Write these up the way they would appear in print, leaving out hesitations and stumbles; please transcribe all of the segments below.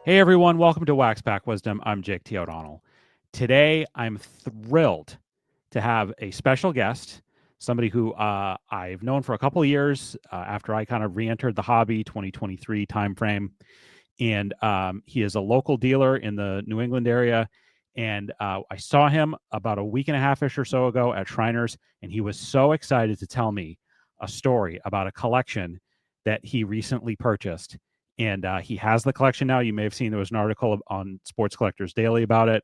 Hey everyone, welcome to Wax Pack Wisdom. I'm Jake T. O'Donnell. Today, I'm thrilled to have a special guest, somebody who I've known for a couple of years after I kind of re-entered the hobby, 2023 timeframe. And he is a local dealer in the New England area. And I saw him about a week and a half-ish or so ago at Shriners, and he was so excited to tell me a story about a collection that he recently purchased. And he has the collection now. You may have seen there was an article on Sports Collectors Daily about it.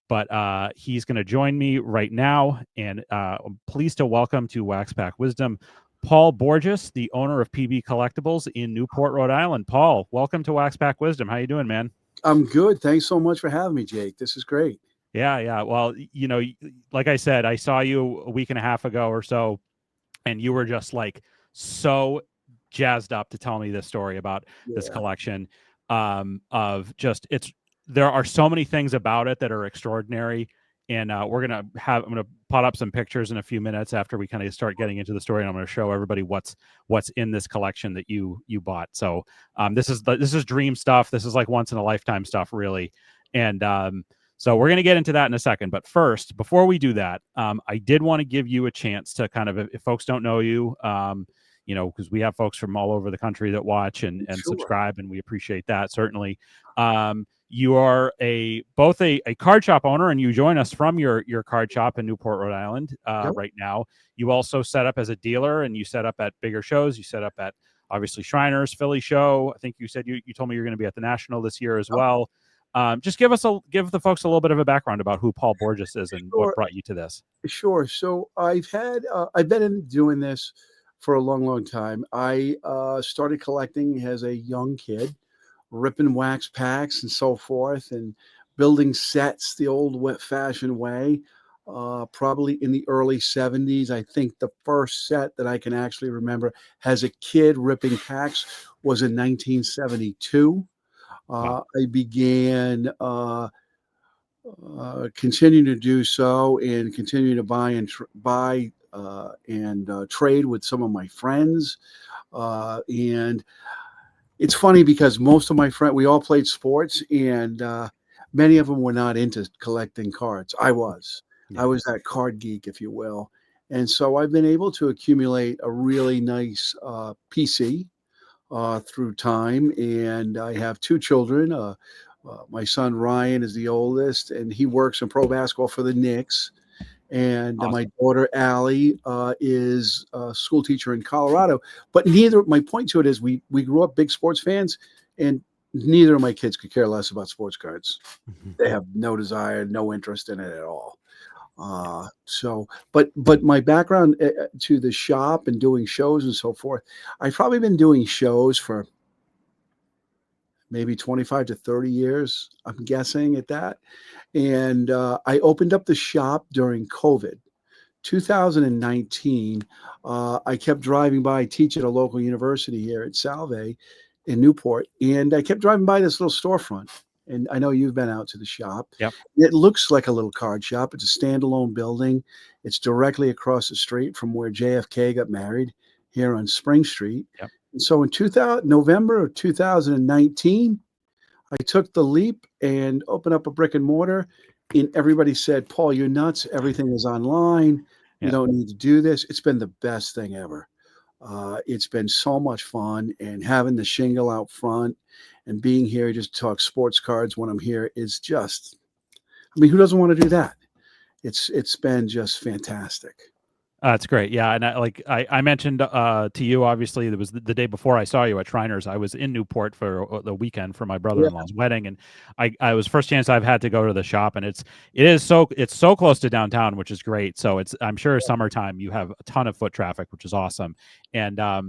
But he's going to join me right now. And I'm pleased to welcome to Wax Pack Wisdom, Paul Borges, the owner of PB Collectibles in Newport, Rhode Island. Paul, welcome to Wax Pack Wisdom. How you doing, man? I'm good. Thanks so much for having me, Jake. This is great. Yeah. Well, like I said, I saw you a week and a half ago or so, and you were just like so jazzed up to tell me this story about this collection of just there are so many things about it that are extraordinary. And I'm going to put up some pictures in a few minutes after we kind of start getting into the story. And I'm going to show everybody what's in this collection that you bought. So this is dream stuff. This is like once in a lifetime stuff, really. And so we're going to get into that in a second. But first, before we do that, I did want to give you a chance to kind of, if folks don't know you, because we have folks from all over the country that watch and subscribe, and we appreciate that, certainly. You are both a card shop owner, and you join us from your card shop in Newport, Rhode Island right now. You also set up as a dealer, and you set up at bigger shows. You set up at, obviously, Shriners, Philly show. I think you said you told me you're going to be at the National this year as well. Just give the folks a little bit of a background about who Paul Borges is and what brought you to this. Sure. So I've been doing this for a long time. I started collecting as a young kid, ripping wax packs and so forth, and building sets the old-fashioned way. Probably in the early 70s. I think the first set that I can actually remember as a kid ripping packs was in 1972. Wow. I began continuing to do so and continue to buy and trade with some of my friends. And it's funny because most of my friends, we all played sports, and many of them were not into collecting cards. I was that card geek, if you will. And so I've been able to accumulate a really nice PC through time. And I have two children. My son Ryan is the oldest, and he works in pro basketball for the Knicks. And Awesome. my daughter Allie is a school teacher in Colorado. But my point to it is we grew up big sports fans, and neither of my kids could care less about sports cards. They have no desire, no interest in it at all. But my background to the shop and doing shows and so forth, I've probably been doing shows for maybe 25 to 30 years, I'm guessing at that. And I opened up the shop during COVID, 2019. I kept driving by. I teach at a local university here at Salve in Newport, and I kept driving by this little storefront. And I know you've been out to the shop. Yep. It looks like a little card shop. It's a standalone building. It's directly across the street from where JFK got married here on Spring Street. Yep. And so in November of 2019, I took the leap and opened up a brick and mortar. And everybody said, Paul, you're nuts. Everything is online. You don't need to do this. It's been the best thing ever. It's been so much fun, and having the shingle out front and being here just to talk sports cards when I'm here is just, I mean, who doesn't want to do that? It's been just fantastic. That's great. Yeah. And I mentioned to you, obviously, it was the day before I saw you at Shriners. I was in Newport for the weekend for my brother-in-law's wedding. And I was first chance I've had to go to the shop, and it's so close to downtown, which is great. So I'm sure summertime you have a ton of foot traffic, which is awesome. And I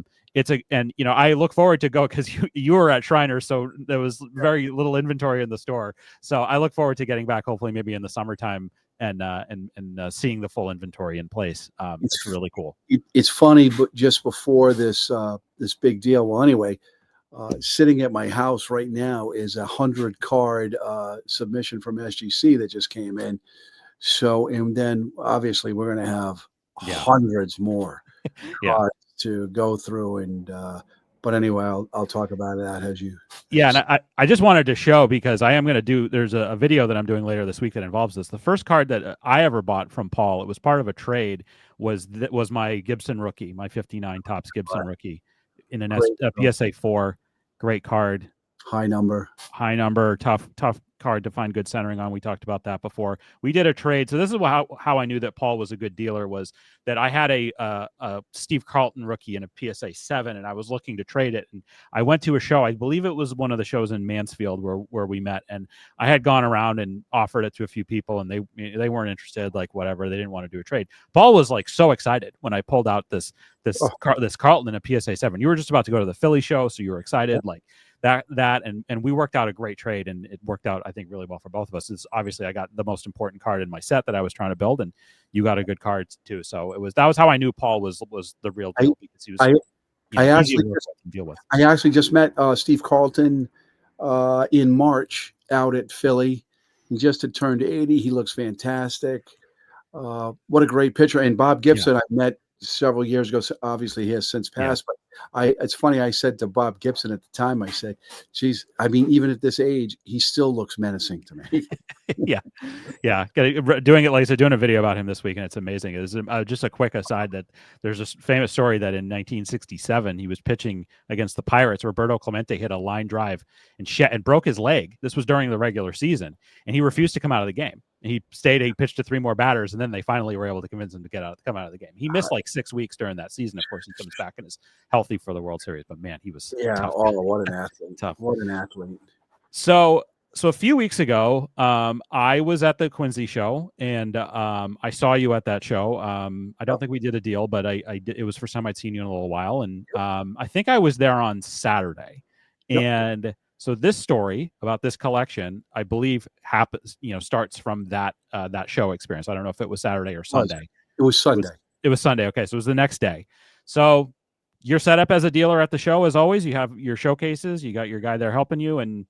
look forward to go because you were at Shriners, so there was very little inventory in the store. So I look forward to getting back, hopefully maybe in the summertime, and seeing the full inventory in place. It's really cool. It's funny, but just before this big deal. Well, anyway, sitting at my house right now is 100 card submission from SGC that just came in. So, and then obviously we're going to have hundreds more cards to go through and But anyway, I'll talk about that as you. Yeah, and I just wanted to show, because I am going to do, there's a video that I'm doing later this week that involves this. The first card that I ever bought from Paul, it was part of a trade, was my Gibson rookie, my 59 Topps Gibson rookie in an PSA 4. Great card. High number, tough card to find good centering on. We talked about that before. We did a trade. So this is how I knew that Paul was a good dealer, was that I had a Steve Carlton rookie in a PSA 7, and I was looking to trade it. And I went to a show. I believe it was one of the shows in Mansfield where we met. And I had gone around and offered it to a few people, and they weren't interested, like whatever. They didn't want to do a trade. Paul was like so excited when I pulled out this Carlton in a PSA 7. You were just about to go to the Philly show, so you were excited. Like and we worked out a great trade, and it worked out, I think, really well for both of us. It's obviously I got the most important card in my set that I was trying to build, and you got a good card too. So that was how I knew Paul was the real deal, because he was I actually just met Steve Carlton in March out at Philly. He just had turned 80. He looks fantastic. What a great pitcher. And Bob Gibson, I met several years ago. So obviously he has since passed, but it's funny. I said to Bob Gibson at the time, I said, geez, I mean, even at this age, he still looks menacing to me. Yeah. Doing it, like I said, doing a video about him this week, and it's amazing. It is just a quick aside that there's this famous story that in 1967, he was pitching against the Pirates. Roberto Clemente hit a line drive and broke his leg. This was during the regular season, and he refused to come out of the game. He stayed. He pitched to 3 more batters, and then they finally were able to convince him to come out of the game. He missed like 6 weeks during that season. Of course, he comes back and is healthy for the World Series. But man, he was tough. Oh, what an athlete! Tough. What an athlete! So a few weeks ago, I was at the Quincy show, and I saw you at that show. I don't think we did a deal, but I did. It was the first time I'd seen you in a little while, and I think I was there on Saturday, and. So this story about this collection, I believe, starts from that show experience. I don't know if it was Saturday or Sunday. It was Sunday. It was Sunday. Okay, so it was the next day. So you're set up as a dealer at the show as always. You have your showcases. You got your guy there helping you, and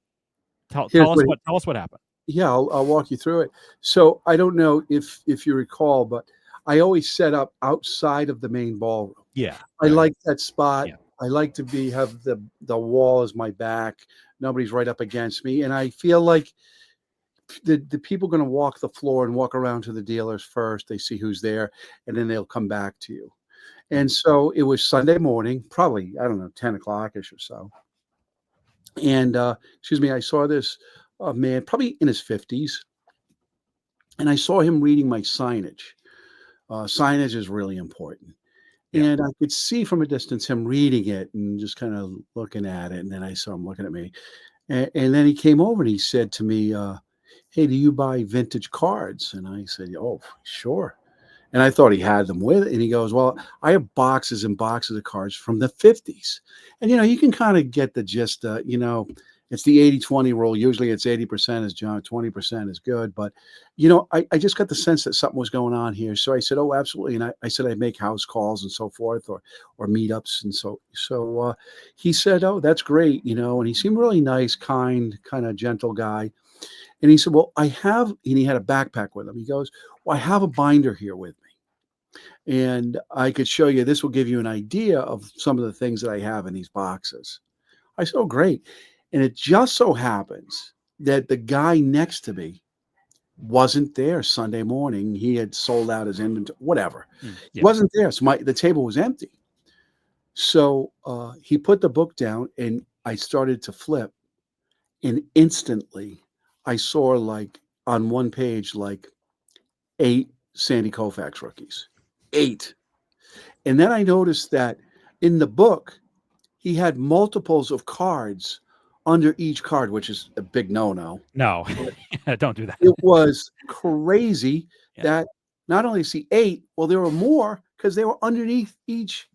tell us what happened. Yeah, I'll walk you through it. So I don't know if you recall, but I always set up outside of the main ballroom. Yeah, I like that spot. Yeah. I like to have the wall as my back. Nobody's right up against me. And I feel like the people going to walk the floor and walk around to the dealers first. They see who's there, and then they'll come back to you. And so it was Sunday morning, probably, I don't know, 10 o'clock-ish or so. And, I saw this man, probably in his 50s. And I saw him reading my signage. Signage is really important. And I could see from a distance him reading it and just kind of looking at it. And then I saw him looking at me. And then he came over and he said to me, hey, do you buy vintage cards? And I said, oh, sure. And I thought he had them with it. And he goes, well, I have boxes and boxes of cards from the 50s. And, you can kind of get the gist, it's the 80-20 rule. Usually it's 80% is junk, 20% is good. But, I just got the sense that something was going on here. So I said, oh, absolutely. And I said, I'd make house calls and so forth or meetups. And so he said, oh, that's great. And he seemed really nice, kind of gentle guy. And he said, well, and he had a backpack with him. He goes, well, I have a binder here with me. And I could show you, this will give you an idea of some of the things that I have in these boxes. I said, oh, great. And it just so happens that the guy next to me wasn't there Sunday morning. He had sold out his inventory, whatever. He wasn't there. So the table was empty. So he put the book down and I started to flip. And instantly I saw on one page, 8 Sandy Koufax rookies. 8. And then I noticed that in the book, he had multiples of cards under each card, which is a big no-no. No, don't do that. It was crazy that not only see 8, well, there were more because they were underneath each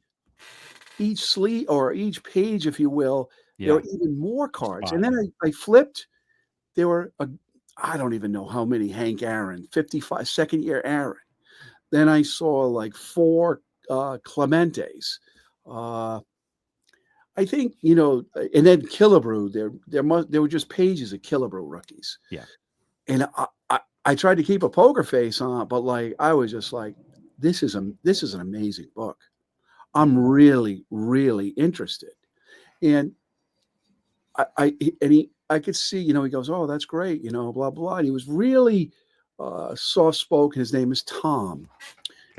sleeve or each page, if you will. There were even more cards. And then I flipped. There were, I don't even know how many Hank Aaron, 55, second-year Aaron. Then I saw 4 Clementes. I think, and then Killebrew, there were just pages of Killebrew rookies. Yeah. And I tried to keep a poker face on, but I was just this is an amazing book. I'm really, really interested. And I could see, he goes, "Oh, that's great," blah, blah. And he was really soft spoken. His name is Tom,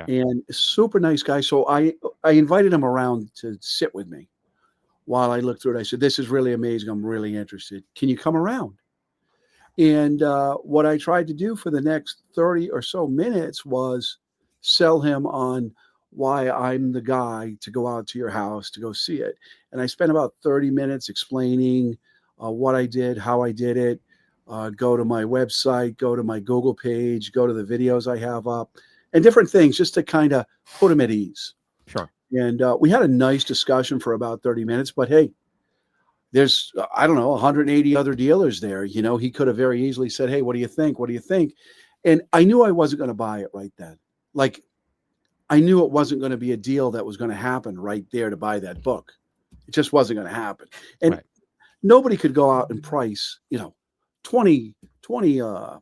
and super nice guy. So I invited him around to sit with me while I looked through it. I said, "This is really amazing. I'm really interested. Can you come around?" And what I tried to do for the next 30 or so minutes was sell him on why I'm the guy to go out to your house to go see it. And I spent about 30 minutes explaining what I did, how I did it, go to my website, go to my Google page, go to the videos I have up, and different things just to kind of put him at ease. Sure. And we had a nice discussion for about 30 minutes, but hey, there's, I don't know, 180 other dealers there. He could have very easily said, "Hey, what do you think? What do you think?" And I knew I wasn't going to buy it right then. Like, I knew it wasn't going to be a deal that was going to happen right there to buy that book. It just wasn't going to happen. And nobody could go out and price, 20, I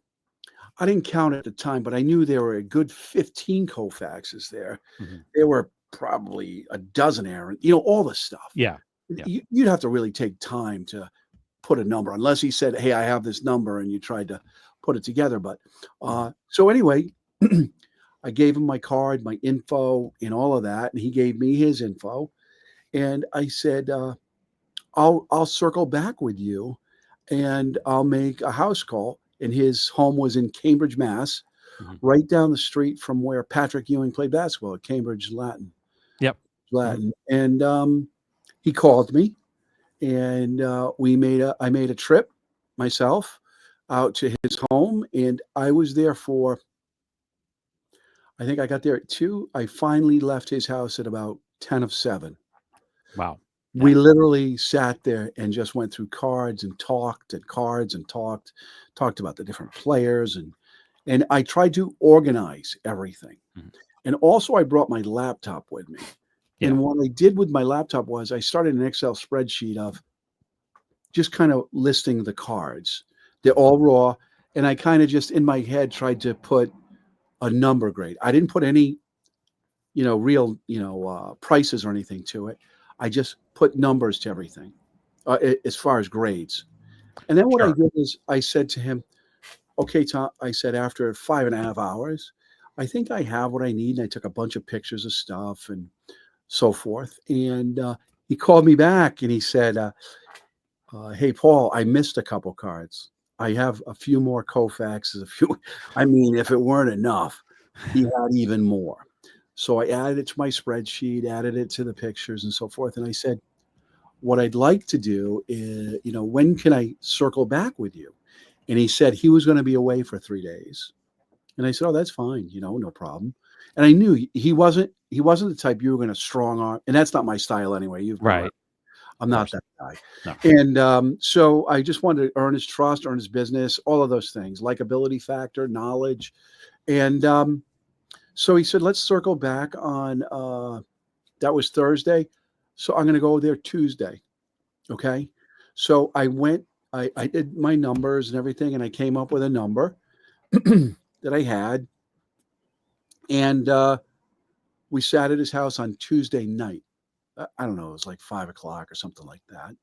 didn't count at the time, but I knew there were a good 15 Koufaxes there. Mm-hmm. There were probably a dozen Aaron, all this stuff. Yeah. You'd have to really take time to put a number, unless he said, "Hey, I have this number," and you tried to put it together. But so anyway, I gave him my card, my info, and all of that, and he gave me his info. And I said, I'll circle back with you, and I'll make a house call. And his home was in Cambridge, Mass, right down the street from where Patrick Ewing played basketball at Cambridge Latin. Yep. Latin. And he called me, and I made a trip myself out to his home, and I was there for, I think I got there at 2. I finally left his house at about 10 of 7. Wow. We literally sat there and just went through cards and talked talked about the different players, and I tried to organize everything. And also I brought my laptop with me. And what I did with my laptop was I started an Excel spreadsheet of just kind of listing the cards. They're all raw. And I kind of just in my head tried to put a number grade. I didn't put any, real, prices or anything to it. I just put numbers to everything as far as grades. And then what I did is I said to him, "Okay, Tom," I said, after 5.5 hours, "I think I have what I need." And I took a bunch of pictures of stuff and so forth. And he called me back and he said, "Hey, Paul, I missed a couple cards. I have a few more Koufaxes. I mean, if it weren't enough, he had even more." So I added it to my spreadsheet, added it to the pictures and so forth. And I said, "What I'd like to do is, when can I circle back with you?" And he said he was going to be away for 3 days. And I said, "Oh, that's fine. No problem." And I knew he wasn't the type you were going to strong arm. And that's not my style anyway. I'm not that guy. No. And so I just wanted to earn his trust, earn his business, all of those things, likability factor, knowledge. And so he said, "Let's circle back on," that was Thursday. "So I'm going to go there Tuesday." Okay. So I went, I did my numbers and everything, and I came up with a number that I had. And we sat at his house on Tuesday night. I don't know, it was like 5 o'clock or something like that.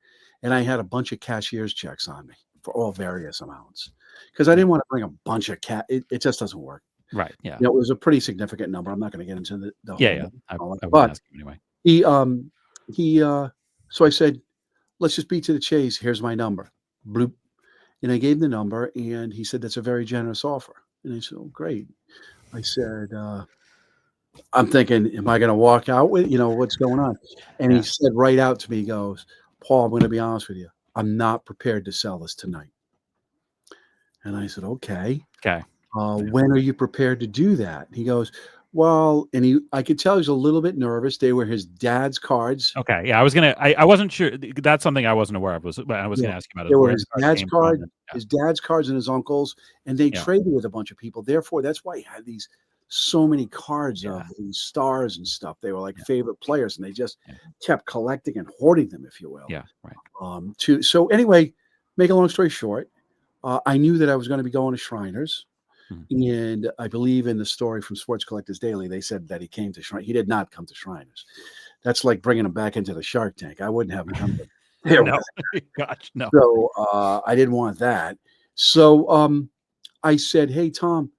And I had a bunch of cashier's checks on me for all various amounts because I didn't want to bring a bunch of it just doesn't work. Right. Yeah. It was a pretty significant number. I'm not going to get into the whole. Yeah. I would ask him anyway. So I said, "Let's just beat to the chase. Here's my number." Bloop. And I gave him the number, and he said, "That's a very generous offer." And I said, "Oh, great." I said, I'm thinking, am I going to walk out with, what's going on? And he said right out to me, he goes, "Paul, I'm going to be honest with you. I'm not prepared to sell this tonight." And I said, "Okay. When are you prepared to do that?" He goes, "Well," and I could tell he was a little bit nervous. They were his dad's cards. Okay. Yeah. I wasn't sure. That's something I wasn't aware of. I was going to ask you about it. They were his dad's cards, his dad's cards and his uncle's, and they traded with a bunch of people. Therefore, that's why he had so many cards of these stars and stuff. They were like favorite players, and they just kept collecting and hoarding them, if you will. Yeah. Right. So anyway, make a long story short, I knew that I was going to be going to Shriners. And I believe in the story from Sports Collectors Daily, they said that he came to Shriners. He did not come to Shriners. That's like bringing him back into the Shark Tank. I wouldn't have him come to There No, was. gosh, no. So I didn't want that. So I said, "Hey, Tom,"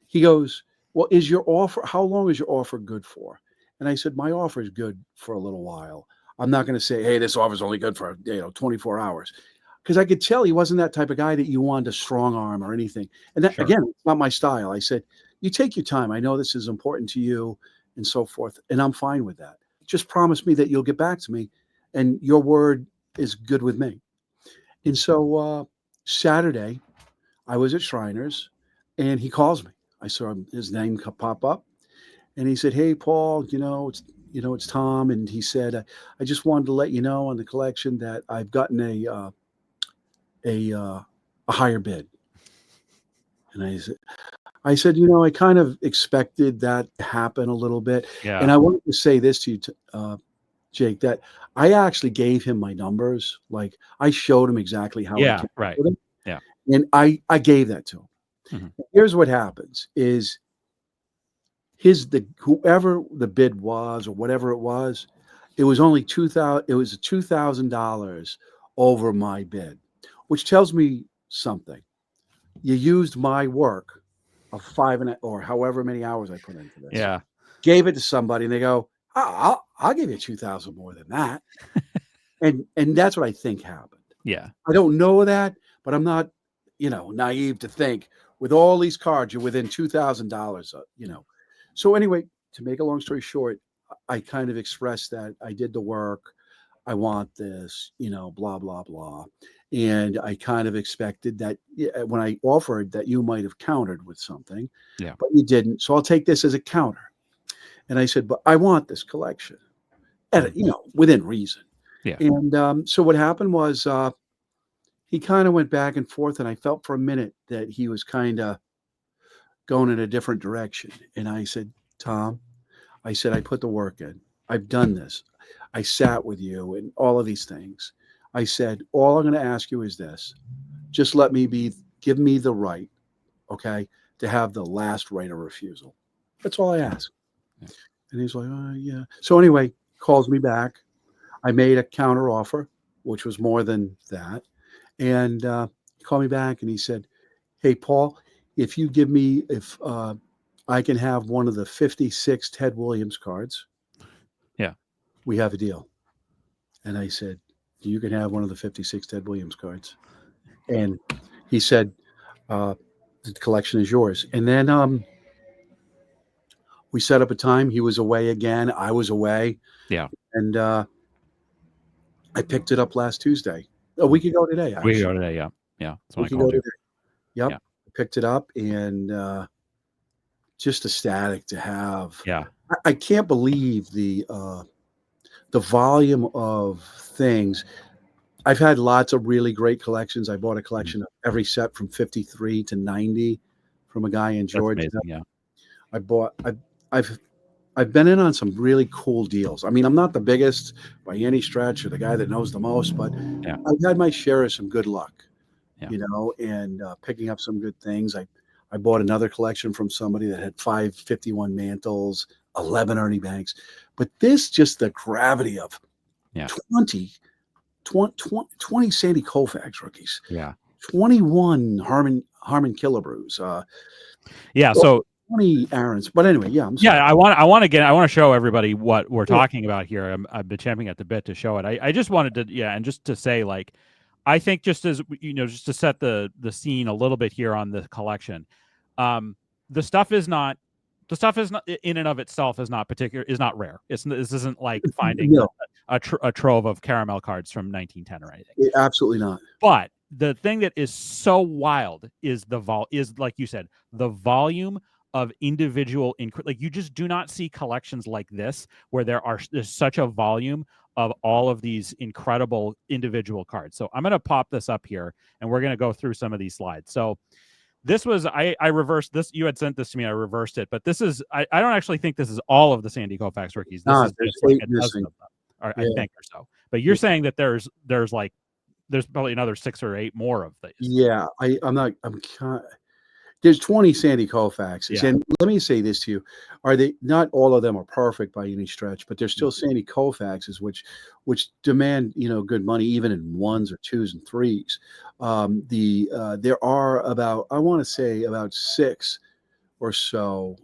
he goes, "Well, is your offer, how long is your offer good for?" And I said, "My offer is good for a little while. I'm not going to say, hey, this offer is only good for, 24 hours." Because I could tell he wasn't that type of guy that you wanted to strong arm or anything. And that, Sure. again, it's not my style. I said, "You take your time. I know this is important to you and so forth. And I'm fine with that. Just promise me that you'll get back to me. And your word is good with me." And so Saturday, I was at Shriners and he calls me. I saw his name pop up and he said, "Hey, Paul, it's Tom." And he said, "I just wanted to let you know on the collection that I've gotten a higher bid." And I said, I kind of expected that to happen a little bit. Yeah. And I wanted to say this to you, Jake, that I actually gave him my numbers. Like I showed him exactly how I Yeah. came up Right. with it. Yeah. And I gave that to him. Mhm. Here's what happens is whoever the bid was or whatever it was only $2,000 over my bid, which tells me something. You used my work of or however many hours I put into this, Yeah. gave it to somebody, and they go, I'll give you 2,000 more than that. and that's what I think happened. Yeah. I don't know that, but I'm not, naive to think with all these cards, you're within $2,000, So anyway, to make a long story short, I kind of expressed that I did the work. I want this, blah, blah, blah. And I kind of expected that when I offered that you might have countered with something, Yeah. but you didn't. So I'll take this as a counter. And I said, "But I want this collection at, within reason." Yeah. And so what happened was he kind of went back and forth, and I felt for a minute that he was kind of going in a different direction. And I said, "Tom," I said, "I put the work in. I've done this. I sat with you and all of these things." I said, "All I'm going to ask you is this. Just give me the right, okay, to have the last right of refusal. That's all I ask." Yeah. And he's like, "Yeah." So anyway, calls me back. I made a counter offer, which was more than that. And he called me back and he said, "Hey, Paul, if I can have one of the 56 Ted Williams cards, Yeah. we have a deal." And I said, "You can have one of the 56 Ted Williams cards." And he said, "The collection is yours." And then we set up a time. He was away again. I was away. Yeah. And I picked it up last Tuesday. A week ago today, We go actually. today. Yeah. Yeah. That's A when I week ago called you. today. Yep. Yeah. I picked it up and just ecstatic to have. Yeah. I can't believe the volume of things. I've had lots of really great collections. I bought a collection of every set from 53 to 90 from a guy in That's Georgia. amazing. Yeah. I've I've been in on some really cool deals. I mean, I'm not the biggest by any stretch or the guy that knows the most, but Yeah. I've had my share of some good luck, Yeah. and picking up some good things. I bought another collection from somebody that had 551 mantles, 11 Ernie Banks, but this just the gravity of Yeah. 20 Sandy Koufax rookies, Yeah. 21 Harmon Killebrews, Yeah. So 20 Aaron's. But anyway, yeah, I'm sorry. yeah, I want to show everybody what we're talking about here. I've been champing at the bit to show it. I just wanted to, yeah, and just to say, like, I think just as just to set the scene a little bit here on the collection, the stuff is not in and of itself is not rare. This isn't like finding No, a trove of caramel cards from 1910 or anything. absolutely not. But the thing that is so wild is like you said, the volume of individual like you just do not see collections like this where there's such a volume of all of these incredible individual cards. So I'm going to pop this up here and we're going to go through some of these slides. So this was I reversed this. You had sent this to me. I reversed it, but this is I don't actually think this is all of the Sandy Koufax rookies. This is There's just like 8 a dozen missing. of them, or Yeah. I think, or so. But you're saying that there's probably another 6 or 8 more of these. Yeah, I'm not. I'm kind. There's 20 Sandy Koufaxes, Yeah. and let me say this to you: are they not all of them are perfect by any stretch, but there's still Sandy Koufaxes, which demand good money even in ones or twos and threes. There are about I want to say about 6 or so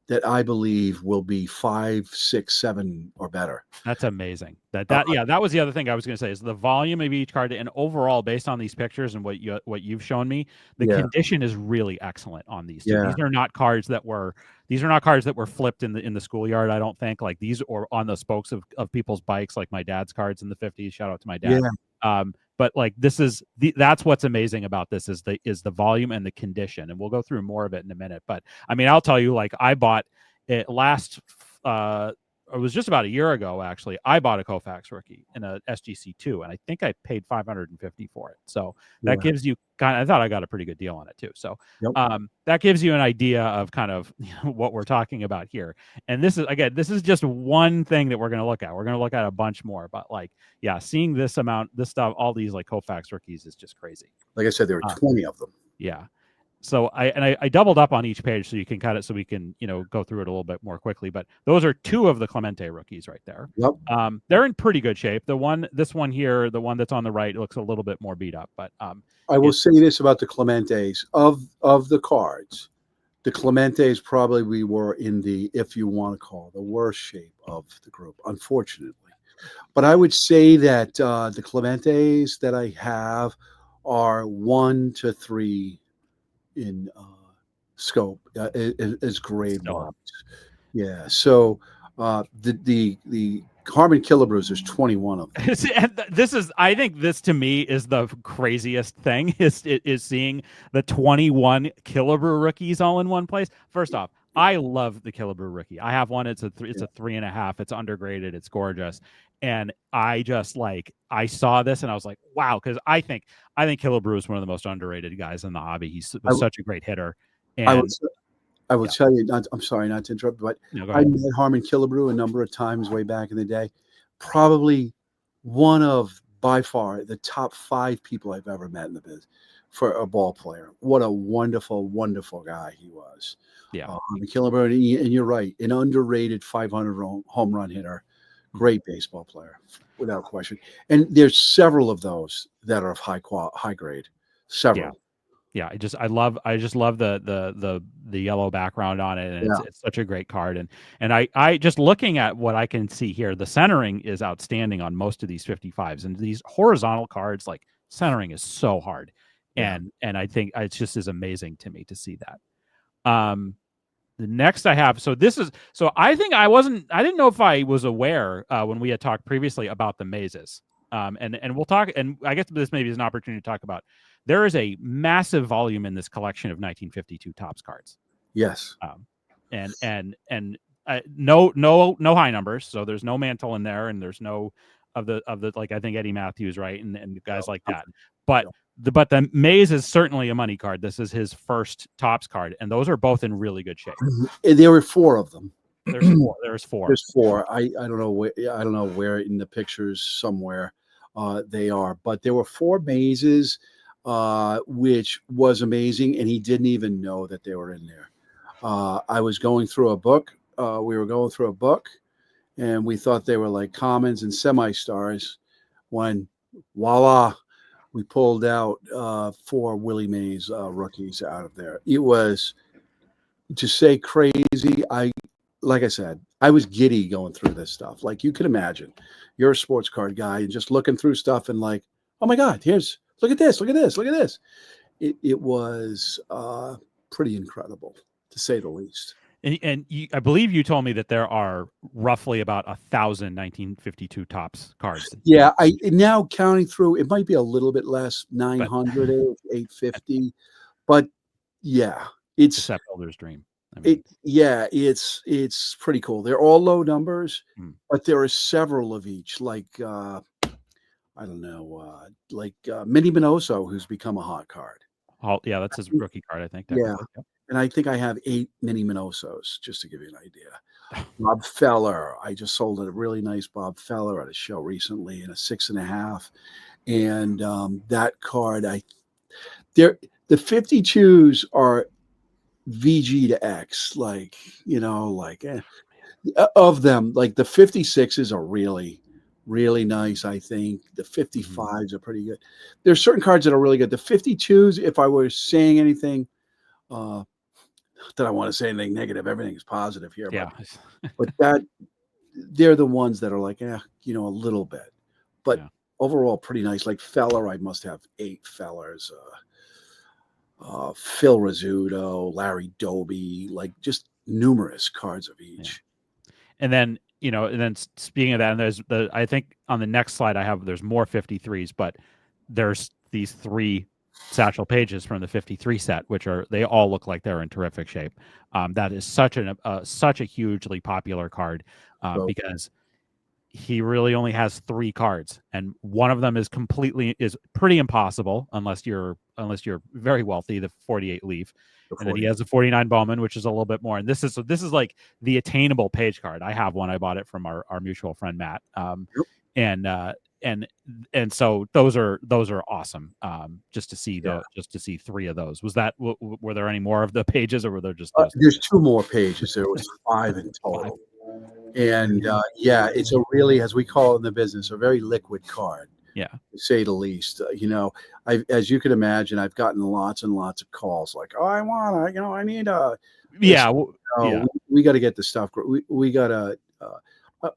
that I believe will be 5, 6, 7 or better. That's amazing. Uh, Yeah, that was the other thing I was going to say is the volume of each card, and overall, based on these pictures and what you've shown me, the yeah, condition is really excellent on these two. yeah, These are not cards that were flipped in the schoolyard. I don't think like these or on the spokes of people's bikes, like my dad's cards in the 50s. Shout out to my dad. yeah. But like this is that's what's amazing about this is the volume and the condition, and we'll go through more of it in a minute. But I mean, I'll tell you, like I bought it last. It was just about a year ago, actually. I bought a Koufax rookie in a SGC2, and I think I paid $550 for it. So that gives you I thought I got a pretty good deal on it too. So that gives you an idea of kind of what we're talking about here. And this is just one thing that we're going to look at. We're going to look at a bunch more, but like, yeah, seeing this stuff, all these like Koufax rookies is just crazy. Like I said, there are 20 of them. Yeah. So I doubled up on each page so you can cut it so we can go through it a little bit more quickly. But those are 2 of the Clemente rookies right there. Yep. They're in pretty good shape. This one here, the one that's on the right, looks a little bit more beat up. But I will say this about the Clementes of the cards. The Clementes probably were in the, if you want to call, the worst shape of the group, unfortunately. But I would say that the Clementes that I have are 1 to 3 in scope as grade wise. Yeah. So the Harmon Killebrews, there's 21 of them. I think this to me is the craziest thing is seeing the 21 Killebrew rookies all in one place. First off, I love the Killebrew rookie. I have one. It's a 3.5. It's undergraded. It's gorgeous. And I just I saw this and I was like, wow, because I think Killebrew is one of the most underrated guys in the hobby. He was such a great hitter. And I will tell you, I'm sorry not to interrupt, but I met Harmon Killebrew a number of times way back in the day. Probably one of, by far, the top 5 people I've ever met in the biz for a ball player. What a wonderful, wonderful guy he was. Yeah. Harmon Killebrew, and you're right, an underrated 500 home run hitter. Great baseball player, without question. And there's several of those that are of high grade. Several. Yeah, I just love the yellow background on it, and it's such a great card. And I just looking at what I can see here, the centering is outstanding on most of these 55s, and these horizontal cards, like centering is so hard, and I think it's just is amazing to me to see that. The next I have, so I didn't know if I was aware when we had talked previously about the mazes. And we'll talk, and I guess this maybe is an opportunity to talk about. There is a massive volume in this collection of 1952 Topps cards. Yes. And no high numbers, so there's no Mantle in there, and there's no of the like I think Eddie Matthews, right, and guys like that. But the Mays is certainly a money card. This is his first Topps card, and those are both in really good shape. There were 4 of them. There's 4. There's 4. There's 4. I don't know where. I don't know where in the pictures somewhere they are, but there were 4 mazes, which was amazing, and he didn't even know that they were in there. I was going through a book. We were going through a book, and we thought they were like commons and semi-stars. When voila, we pulled out 4 Willie Mays rookies out of there. It was, to say crazy, like I said, I was giddy going through this stuff. Like you can imagine, you're a sports card guy and just looking through stuff and like, oh my God, look at this, look at this, look at this. It was pretty incredible, to say the least. And I believe you told me that there are roughly about 1,000 1952 Topps cards. Yeah, I now counting through, it might be a little bit less, 900, 850, but yeah, it's that builder's dream. I mean, it's pretty cool. They're all low numbers, but there are several of each. Like I don't know, Minnie Minoso, who's become a hot card. Yeah, that's his rookie card, I think. Yeah, and I think I have 8 Minnie Minosos, just to give you an idea. Bob Feller, I just sold a really nice Bob Feller at a show recently in a 6.5, and that card, The 52s are VG to X, like, you know, like of them, like the 56s are really, really nice. I think the 55s are pretty good. There's certain cards that are really good. The 52s, if I were saying anything, uh, that I want to say anything negative, everything is positive here, Yeah. but that they're the ones that are like, you know, a little bit, but Yeah. overall pretty nice. Like Feller, I must have 8 Fellers. Phil Rizzuto, Larry Doby, like just numerous cards of each. And then, you know, and then speaking of that, and there's I think on the next slide there's more 53s, but there's these 3 Satchel Pages from the 53 set, which they all look like they're in terrific shape. That is such a hugely popular card because he really only has 3 cards, and one of them is pretty impossible unless you're very wealthy, the 48 Leaf. And then he has a 49 Bowman, which is a little bit more. And this is like the attainable Page card. I have one. I bought it from our mutual friend Matt. And so those are awesome. Just to see 3 of those. Were there any more of the Pages, or were there just those? There's 2 more Pages. There was 5 in total. And it's a really, as we call it in the business, a very liquid card. Yeah, to say the least. You know, as you can imagine, I've gotten lots and lots of calls like, "Oh, I need a." Yeah, we got to get the stuff. We got to.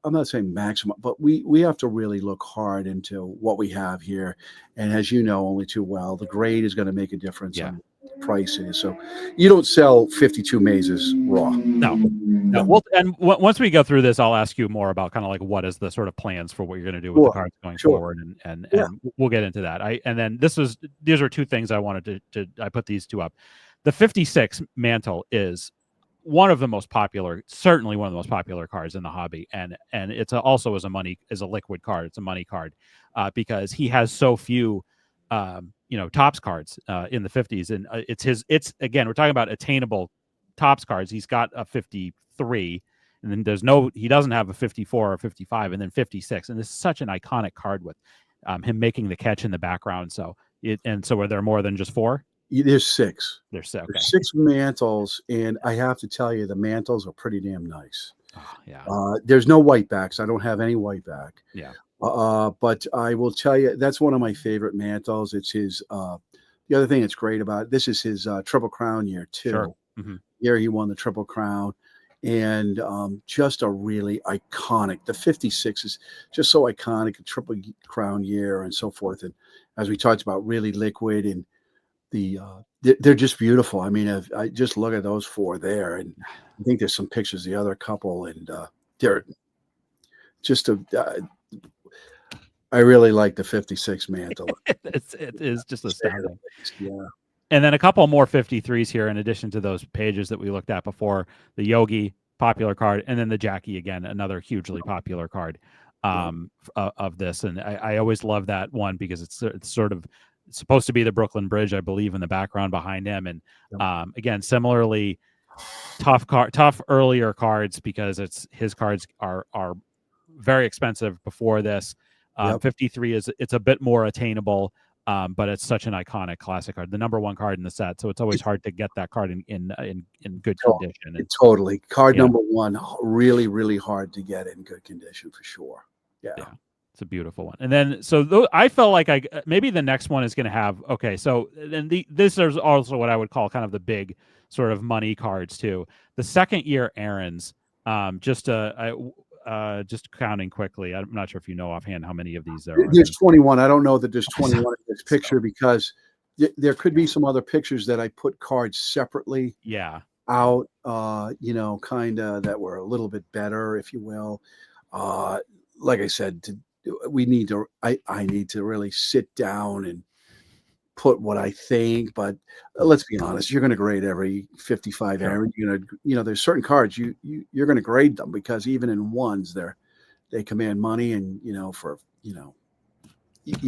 I'm not saying maximum, but we have to really look hard into what we have here. And as you know, only too well, the grade is going to make a difference on pricing. So you don't sell 52 mazes raw. No. Well, and once we go through this, I'll ask you more about kind of like what is the sort of plans for what you're going to do with the cards going forward, and we'll get into that. And then these are 2 things I wanted to I put these 2 up. The 56 Mantle is one of the most popular, certainly one of the most popular cards in the hobby, and it's also as a liquid card. It's a money card because he has so few Topps cards in the 50s, and it's again, we're talking about attainable Topps cards. He's got a 53, and then he doesn't have a 54 or 55, and then 56, and this is such an iconic card with him making the catch in the background. So are there more than just 4? There's 6. There's 6. Okay. There's 6 Mantles, and I have to tell you, the Mantles are pretty damn nice. Oh, yeah. There's no white backs. I don't have any white back. Yeah. But I will tell you, that's one of my favorite Mantles. It's his. The other thing that's great about it, this is his Triple Crown year too. Sure. Mm-hmm. Year he won the Triple Crown, and just a really iconic. The 56 is just so iconic, a Triple Crown year and so forth. And as we talked about, really liquid, and they're just beautiful. I mean, I just look at those 4 there, and I think there's some pictures of the other couple, and they're just I really like the 56 Mantle. it is just astounding. Yeah. And then a couple more 53s here, in addition to those Pages that we looked at before. The Yogi, popular card, and then the Jackie, again, another hugely popular card of this. And I always love that one because it's sort of supposed to be the Brooklyn Bridge, I believe, in the background behind him. And again, similarly, tough earlier cards because his cards are very expensive before this. 53 it's a bit more attainable. But it's such an iconic classic card, the number 1 card in the set. So it's always hard to get that card in good condition. And, totally. Card number 1, really, really hard to get in good condition for sure. Yeah. It's a beautiful one. And then, so I felt like maybe the next one is going to have, okay, so then this is also what I would call kind of the big sort of money cards too. The second year Aaron's, just counting quickly. I'm not sure if you know offhand how many of these there are. There's 21. I don't know that there's 21 in this picture because there could be some other pictures that I put cards separately. Yeah. Out, kind of that were a little bit better, if you will. Like I said, I need to really sit down and put what I think, but let's be honest, you're going to grade every 55 Aaron. You're going to, there's certain cards you're going to grade them because even in ones they command money, and you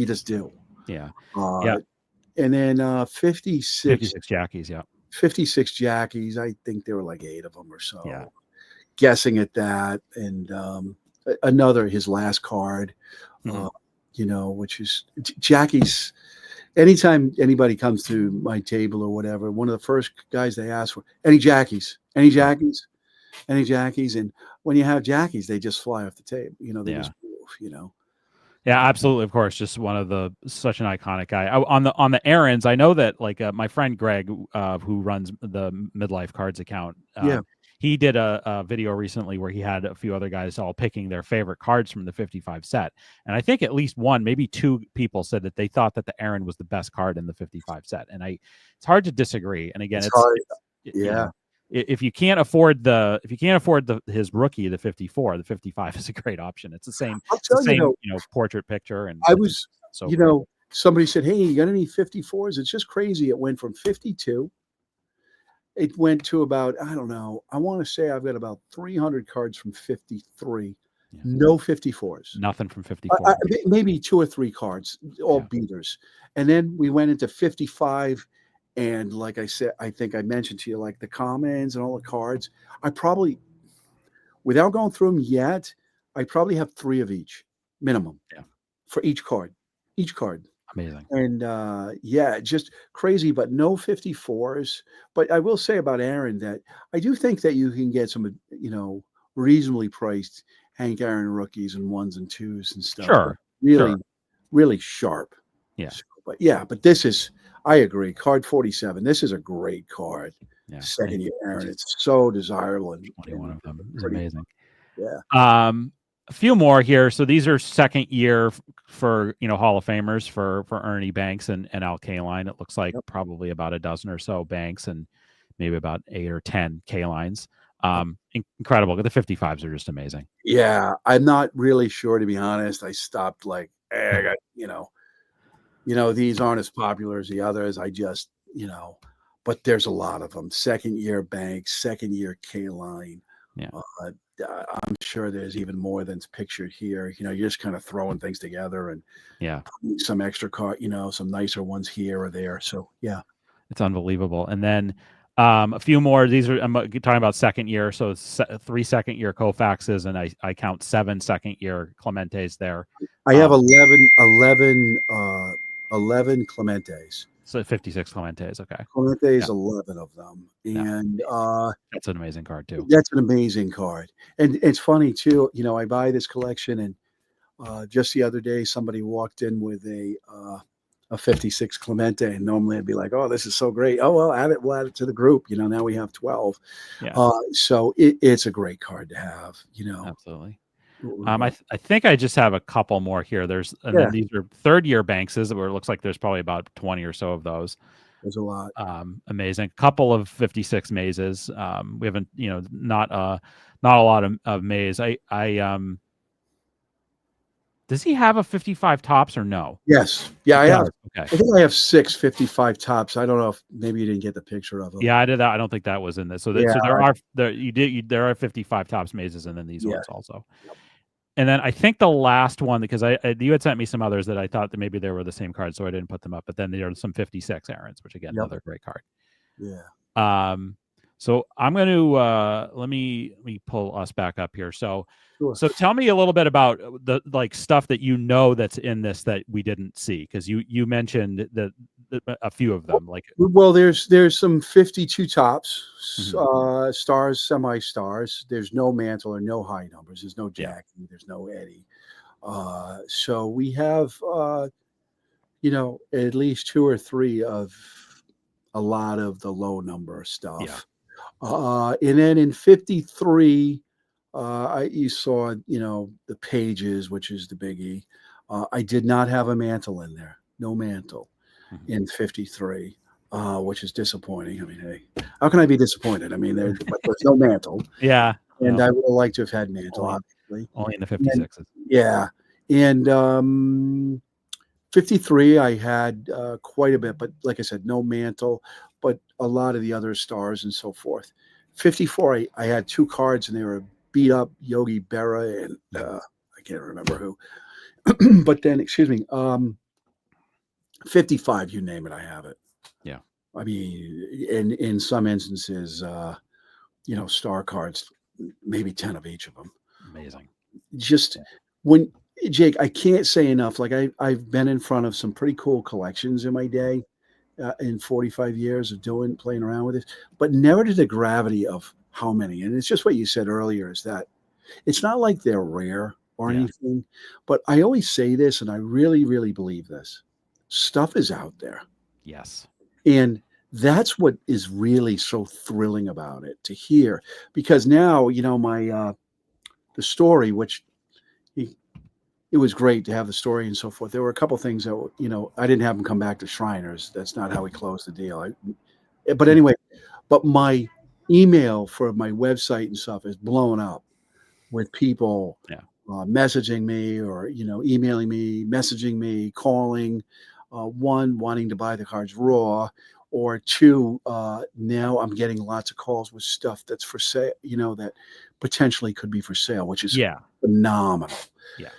just do. Yeah. And then 56 Jackies. Yeah. 56 Jackies. I think there were like 8 of them or so. Yeah. Guessing at that, and his last card, which is Jackie's. anytime anybody comes to my table or whatever, one of the first guys they ask for, any Jackies, any Jackies, any Jackies. And when you have Jackies, they just fly off the table. You know, they just move, you know. Yeah, absolutely. Of course, just one of the such an iconic guy. On the errands, I know that like my friend Greg, who runs the Midlife Cards account, Yeah. he did a video recently where he had a few other guys all picking their favorite cards from the 55 set, and I think at least one, maybe two people said that they thought that the Aaron was the best card in the 55 set, and it's hard to disagree. And again, It's hard. you know, if you can't afford his rookie, the 54, the 55 is a great option. It's the same, portrait picture. And I was, so you know, somebody said, "Hey, you got any 54s?" It's just crazy. It went from 52. It went to about, I don't know, I want to say I've got about 300 cards from 53. Yeah. No 54s. Nothing from 54. Maybe 2 or 3 cards, all beaters. And then we went into 55. And like I said, I think I mentioned to you, like the commons and all the cards, I probably, without going through them yet, I probably have 3 of each minimum for each card. Amazing. And just crazy, but no 54s. But I will say about Aaron that I do think that you can get some, reasonably priced Hank Aaron rookies and 1s and 2s and stuff. Sure. Really sharp. Yeah. But this is, I agree. Card 47. This is a great card. Yeah. Second year Aaron. It's so desirable. And 21 of them is amazing. Yeah. A few more here. So these are second year for Hall of Famers for Ernie Banks and Al Kaline. It looks like probably about a dozen or so Banks and maybe about 8 or 10 Kalines. Incredible. The 55s are just amazing. Yeah, I'm not really sure, to be honest. I stopped like, I got, these aren't as popular as the others. I just, but there's a lot of them. Second year Banks, second year Kaline. Yeah. I'm sure there's even more than's pictured here. You're just kind of throwing things together and some extra card, some nicer ones here or there. So yeah, it's unbelievable. And then a few more. These are, I'm talking about second year. So it's 3 second year Koufaxes, and I count 7 second year Clementes there. I have 11 Clementes. So 56 Clementes. Okay. Clementes, 11 of them. And that's an amazing card too. That's an amazing card. And it's funny too, I buy this collection, and just the other day somebody walked in with a 56 Clemente, and normally I'd be like, "Oh, this is so great. Oh, well, we'll add it to the group. Now we have 12." Yeah. So it's a great card to have, Absolutely. I think I just have a couple more here. Then these are third year Bankses, where it looks like there's probably about 20 or so of those. There's a lot. Amazing. Couple of 56 Mazes. We haven't, not a lot of Maze. Does he have a 55 Topps or no? Yes. Yeah, I have. Okay. I think I have 6 55 Topps. I don't know if maybe you didn't get the picture of them. Yeah, I did that. I don't think that was in this. So, there are 55 Topps Mazes, and then these ones also. Yep. And then I think the last one, because you had sent me some others that I thought that maybe they were the same card, so I didn't put them up. But then there are some 56 Aarons, which again, another great card. Yeah. So I'm going to let me pull us back up here. So tell me a little bit about the stuff that that's in this that we didn't see, because you mentioned a few of them. There's some 52 Topps, stars, semi-stars. There's no mantle or no high numbers. There's no Jackie. There's no Eddie. So we have at least 2 or 3 of a lot of the low number stuff. Yeah. And then in 53, you saw, the Pages, which is the biggie. I did not have a mantle in there. No mantle in 53, which is disappointing. I mean, hey, how can I be disappointed? I mean, there's no mantle. Yeah. And I would have liked to have had mantle, obviously. Only in the 56s. Yeah. And 53, I had quite a bit, but like I said, no mantle, but a lot of the other stars and so forth. 54, I had 2 cards, and they were beat up Yogi Berra and I can't remember who. But then, 55, you name it, I have it. Yeah. I mean, in some instances, star cards, maybe 10 of each of them. Amazing. Just when Jake, I can't say enough. Like I've been in front of some pretty cool collections in my day, in 45 years of playing around with it, but never to the gravity of how many. And it's just what you said earlier, is that it's not like they're rare or Yeah. anything, but I always say this, and I really, really believe this. Stuff is out there. Yes. And that's what is really so thrilling about it, to hear, because now, my, the story, which it was great to have the story and so forth. There were a couple things that, I didn't have him come back to Shriners. That's not how we closed the deal. But anyway, but my email for my website and stuff is blown up with people messaging me, or, emailing me, messaging me, calling, one, wanting to buy the cards raw, or two, now I'm getting lots of calls with stuff that's for sale, that potentially could be for sale, which is phenomenal. Yeah.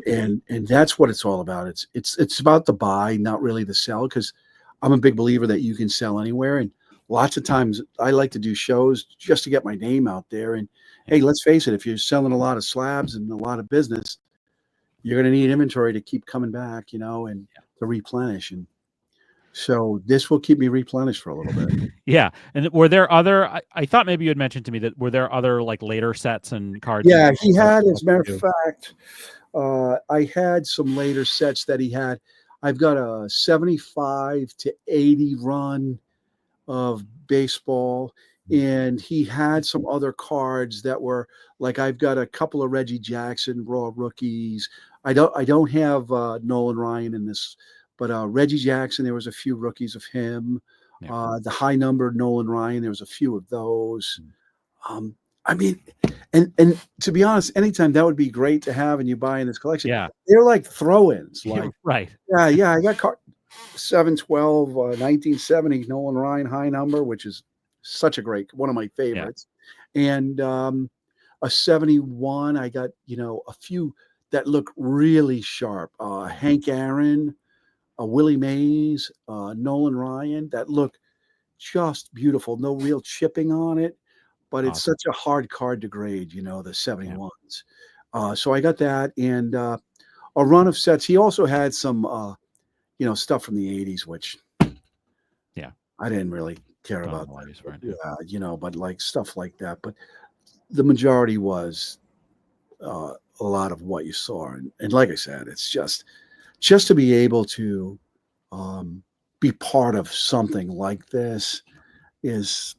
And that's what it's all about. It's about the buy, not really the sell, because I'm a big believer that you can sell anywhere. And lots of times I like to do shows just to get my name out there. And hey, let's face it, if you're selling a lot of slabs and a lot of business, you're going to need inventory to keep coming back, and to replenish. And so this will keep me replenished for a little bit. Yeah. And were there other, I thought maybe you had mentioned to me that were there other like later sets and cards? Yeah, he had, as a matter of fact, I had some later sets that he had. I've got a 75 to 80 run of baseball, and he had some other cards that were like, I've got a couple of Reggie Jackson raw rookies. I don't have Nolan Ryan in this, but Reggie Jackson, there was a few rookies of him. The high number Nolan Ryan, there was a few of those. I mean, and to be honest, anytime that would be great to have, and you buy in this collection. Yeah. They're like throw-ins. Like, right. Yeah. I got 712, 1970 Nolan Ryan high number, which is such a great, one of my favorites. And a 71, I got, a few that look really sharp. Hank Aaron, Willie Mays, Nolan Ryan, that look just beautiful. No real chipping on it, but it's such a hard card to grade, the 71s. So I got that, and a run of sets. He also had some, stuff from the 80s, which I didn't really care about that. But like stuff like that. But the majority was a lot of what you saw. And like I said, it's just to be able to be part of something like this is,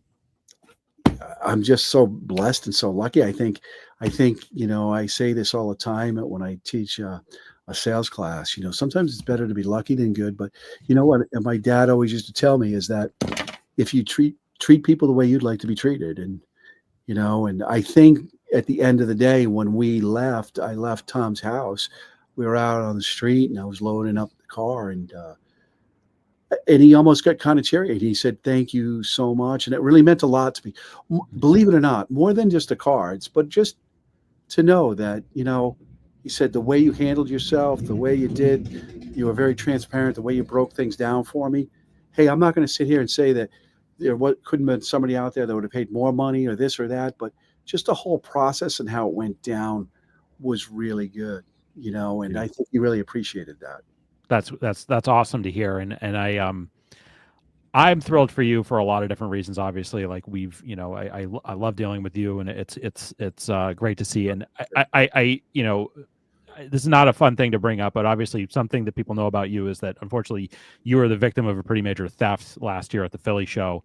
I'm just so blessed and so lucky. I think, I say this all the time when I teach a sales class. Sometimes it's better to be lucky than good. But you know what? And my dad always used to tell me is that if you treat people the way you'd like to be treated, and and I think at the end of the day, when I left Tom's house. We were out on the street, and I was loading up the car, and he almost got kind of teary. He said, "Thank you so much," and it really meant a lot to me. Believe it or not, more than just the cards, but just to know that, he said, the way you handled yourself, the way you were very transparent, the way you broke things down for me. Hey, I'm not going to sit here and say that there couldn't have been somebody out there that would have paid more money or this or that, but just the whole process and how it went down was really good, and I think he really appreciated that. That's awesome to hear. And I'm thrilled for you for a lot of different reasons. Obviously, like I love dealing with you, and it's great to see. And I this is not a fun thing to bring up, but obviously something that people know about you is that unfortunately you were the victim of a pretty major theft last year at the Philly show.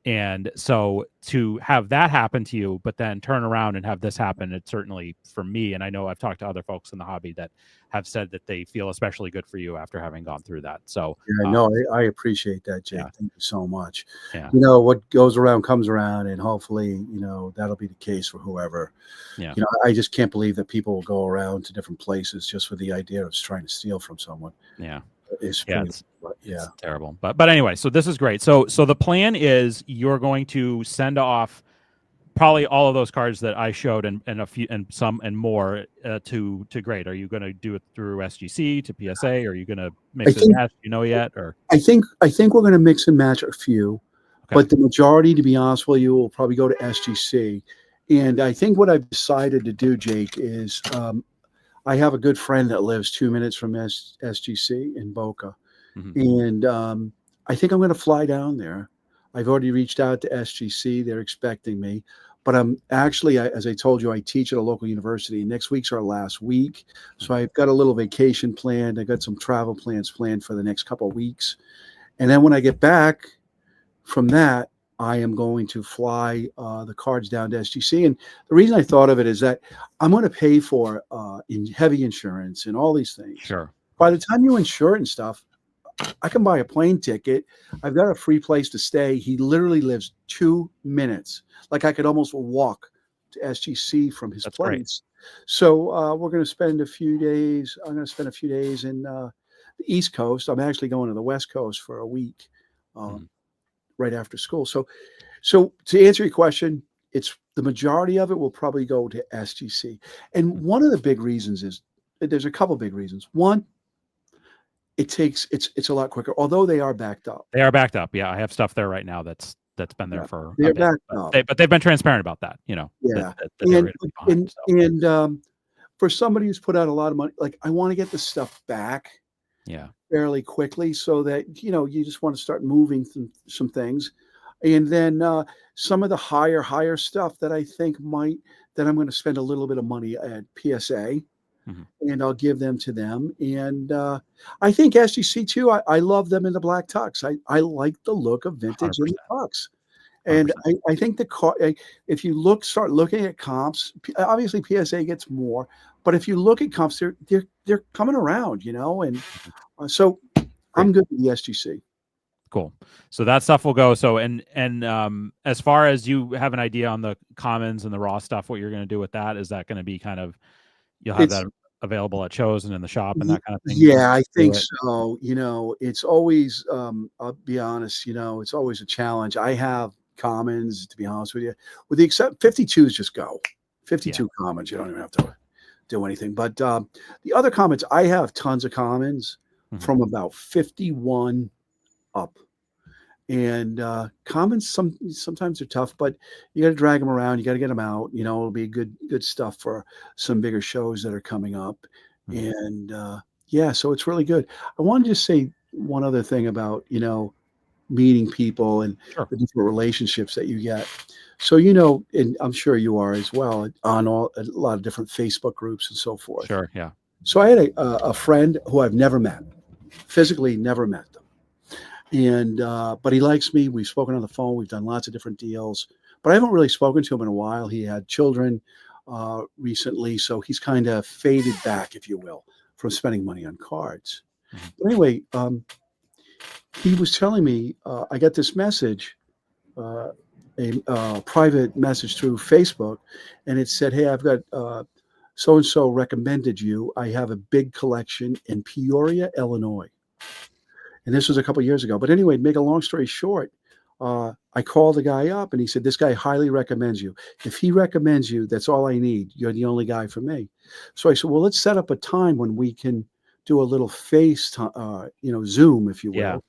And so to have that happen to you, but then turn around and have this happen, it's certainly for me. And I know I've talked to other folks in the hobby that have said that they feel especially good for you after having gone through that. So I appreciate that, Jake. Thank you so much. Yeah. What goes around comes around, and hopefully, that'll be the case for whoever. Yeah. I just can't believe that people will go around to different places just with the idea of trying to steal from someone. Yeah. It's terrible. But anyway, so this is great. So the plan is you're going to send off probably all of those cards that I showed and a few and some and more to grade. Are you going to do it through SGC to PSA? Or are you going to mix and match? Yet? Or I think we're going to mix and match a few, but the majority, to be honest with you, will probably go to SGC. And I think what I've decided to do, Jake, is I have a good friend that lives 2 minutes from SGC in Boca. And I think I'm going to fly down there. I've already reached out to SGC. They're expecting me. But I'm actually, as I told you, I teach at a local university. Next week's our last week. So I've got a little vacation planned. I got some travel plans planned for the next couple of weeks. And then when I get back from that, I am going to fly the cards down to SGC. And the reason I thought of it is that I'm going to pay for heavy insurance and all these things. Sure. By the time you insure it and stuff, I can buy a plane ticket. I've got a free place to stay. He literally lives 2 minutes. Like I could almost walk to SGC from his place. Great. So we're going to spend a few days. I'm going to spend a few days in the East Coast. I'm actually going to the West Coast for a week right after school. So to answer your question, it's the majority of it will probably go to SGC. And one of the big reasons is there's a couple big reasons. One, it's a lot quicker, although they are backed up. They are backed up. Yeah, I have stuff there right now that's been there for they're a bit, backed up. but they've been transparent about that. You know. Yeah. And for somebody who's put out a lot of money, like I want to get the stuff back. Yeah. Fairly quickly, so that you just want to start moving some things, and then some of the higher stuff that I think that I'm going to spend a little bit of money at PSA. And I'll give them to them. And I think SGC too, I love them in the black tux. I like the look of vintage 100%. In the tux. And I think the car, if you start looking at comps, obviously PSA gets more, but if you look at comps, they're coming around, and so I'm good with the SGC. Cool. So that stuff will go. So and as far as you have an idea on the commons and the raw stuff, what you're going to do with that, is that going to be kind of, you'll have that available at shows and in the shop and that kind of thing? Yeah, I think so. It's always, I'll be honest, it's always a challenge. I have commons, to be honest with you, with the except 52s just go. 52 commons, you don't even have to do anything. But the other commons, I have tons of commons from about 51 up. And commons sometimes are tough, but you got to drag them around. You got to get them out. It'll be good stuff for some bigger shows that are coming up. And so it's really good. I wanted to just say one other thing about meeting people and the different relationships that you get. So and I'm sure you are as well, on a lot of different Facebook groups and so forth. Sure, yeah. So I had a friend who I've never met, physically never met them. And but he likes me. We've spoken on the phone. We've done lots of different deals, but I haven't really spoken to him in a while. He had children recently, so he's kind of faded back, if you will, from spending money on cards. But anyway, he was telling me, I got this message, a private message through Facebook, and it said, "Hey, I've got so-and-so recommended you. I have a big collection in Peoria, Illinois." And this was a couple of years ago. But anyway, make a long story short, I called the guy up and he said, "This guy highly recommends you. If he recommends you, that's all I need. You're the only guy for me." So I said, "Well, let's set up a time when we can do a little FaceTime, Zoom, if you will,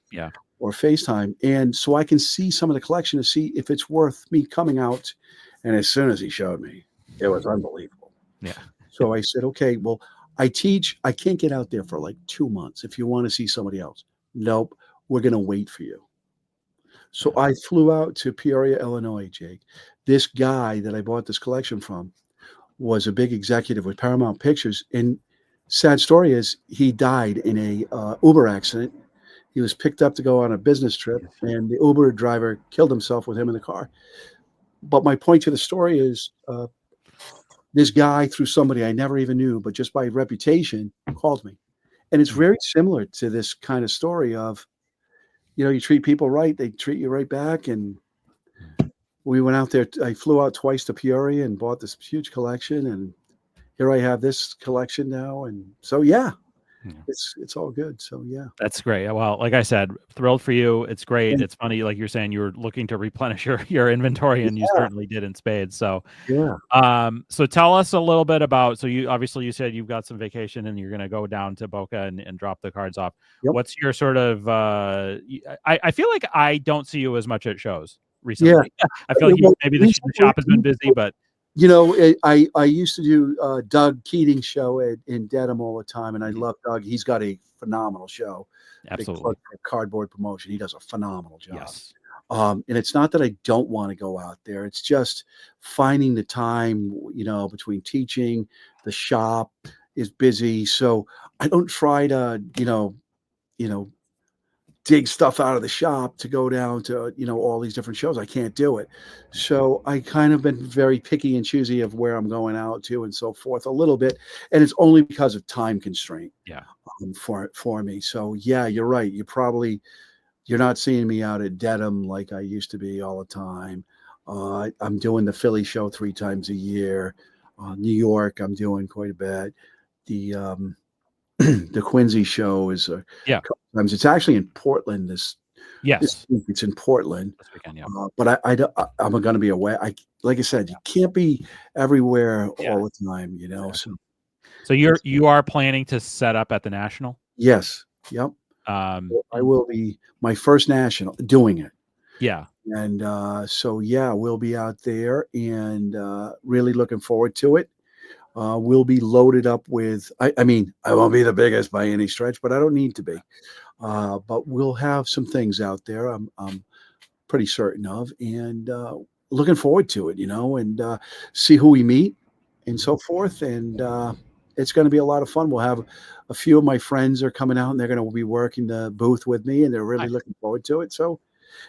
or FaceTime. And so I can see some of the collection to see if it's worth me coming out." And as soon as he showed me, it was unbelievable. Yeah. So I said, "Okay, well, I teach. I can't get out there for like 2 months. If you want to see somebody else." "Nope, we're going to wait for you." So I flew out to Peoria, Illinois, Jake. This guy that I bought this collection from was a big executive with Paramount Pictures. And sad story is he died in a Uber accident. He was picked up to go on a business trip, and the Uber driver killed himself with him in the car. But my point to the story is this guy, through somebody I never even knew, but just by reputation, called me. And it's very similar to this kind of story of, you treat people right, they treat you right back. And we went out there. I flew out twice to Peoria and bought this huge collection. And here I have this collection now. And so, it's all good. So, that's great. Well, like I said, thrilled for you. It's great. It's funny, like you're saying, you were looking to replenish your inventory, and you certainly did in spades. So so tell us a little bit about, so you said you've got some vacation and you're going to go down to Boca and drop the cards off. What's your sort of I feel like I don't see you as much at shows recently. I feel like maybe the shop has been busy, but You know, I used to do Doug Keating's show in Dedham all the time, and I love Doug. He's got a phenomenal show. Big plug Absolutely. for Cardboard Promotion. He does a phenomenal job. Yes. And it's not that I don't want to go out there. It's just finding the time, you know, between teaching, the shop is busy. So I don't try to, you know, dig stuff out of the shop to go down to, all these different shows. I can't do it. So I kind of been very picky and choosy of where I'm going out to and so forth a little bit. And it's only because of time constraint Yeah. for me. So yeah, you're right. You're not seeing me out at Dedham like I used to be all the time. I'm doing the Philly show 3 times a year. New York, I'm doing quite a bit. The the Quincy show is a Yeah. couple times. It's actually in Portland this Yes. week. It's in Portland. This weekend. Yeah. But I'm going to be away. Like I said, you can't be everywhere Yeah. all the time, Exactly. So you are planning to set up at the National? yes, yep. I will be my first national doing it. Yeah. And so yeah, we'll be out there and really looking forward to it. We'll be loaded up with. I mean, I won't be the biggest by any stretch, but I don't need to be. But we'll have some things out there. I'm pretty certain of, and looking forward to it. And see who we meet and so forth. And it's going to be a lot of fun. We'll have a few of my friends are coming out, and they're going to be working the booth with me, and they're really Nice. looking forward to it. So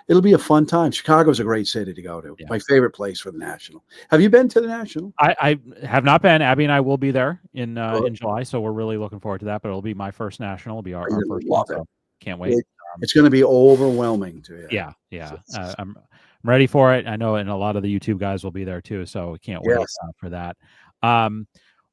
it'll be a fun time. Chicago's a great city to go to. Yeah. My favorite place for the National. Have you been to the National? I have not been. Abby and I will be there in Good. July, so we're really looking forward to that. But it'll be my first National. It'll be our You're first gonna one, love it. so can't wait. It's going to be overwhelming to you. Yeah. I'm ready for it. I know, and a lot of the YouTube guys will be there too, so can't wait Yes. for that.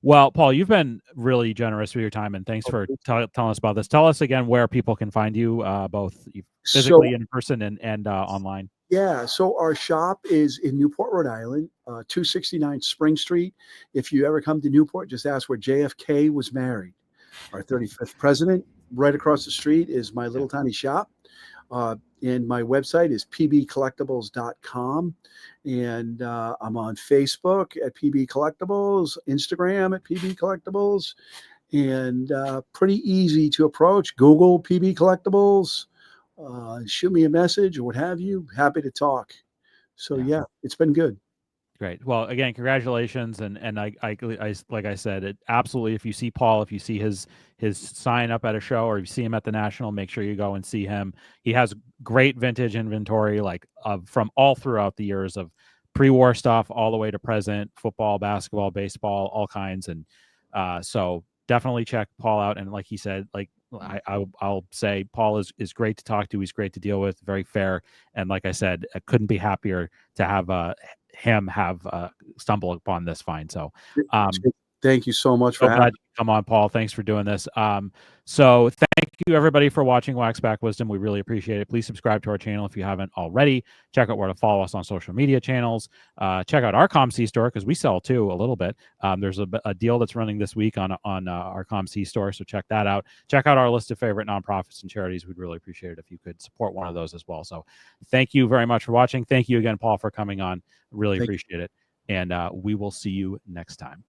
Well, Paul, you've been really generous with your time, and thanks for telling us about this. Tell us again where people can find you, both physically in person and online. Yeah, so our shop is in Newport, Rhode Island, 269 Spring Street. If you ever come to Newport, just ask where JFK was married. Our 35th president. Right across the street is my little tiny shop. And my website is pbcollectibles.com. And I'm on Facebook at PB Collectibles, Instagram at PB Collectibles, and pretty easy to approach. Google PB Collectibles. Shoot me a message or what have you. Happy to talk. So yeah, it's been good. Great. Well, again, congratulations, and I like I said, it absolutely. If you see Paul, if you see his sign up at a show, or if you see him at the National, make sure you go and see him. He has great vintage inventory, like from all throughout the years of pre-war stuff, all the way to present, football, basketball, baseball, all kinds, and so definitely check Paul out. And like he said, like I'll say, Paul is great to talk to. He's great to deal with, very fair, and like I said, I couldn't be happier to have him have stumble upon this find. So thank you so much for so glad you come on, Paul. Thanks for doing this. So thank you everybody for watching Wax Back Wisdom. We really appreciate it. Please subscribe to our channel if you haven't already. Check out where to follow us on social media channels. Check out our ComC store because we sell too a little bit. There's a deal that's running this week on our ComC store, so check that out. Check out our list of favorite nonprofits and charities. We'd really appreciate it if you could support one of those as well. So thank you very much for watching. Thank you again, Paul, for coming on. Really appreciate it. And we will see you next time.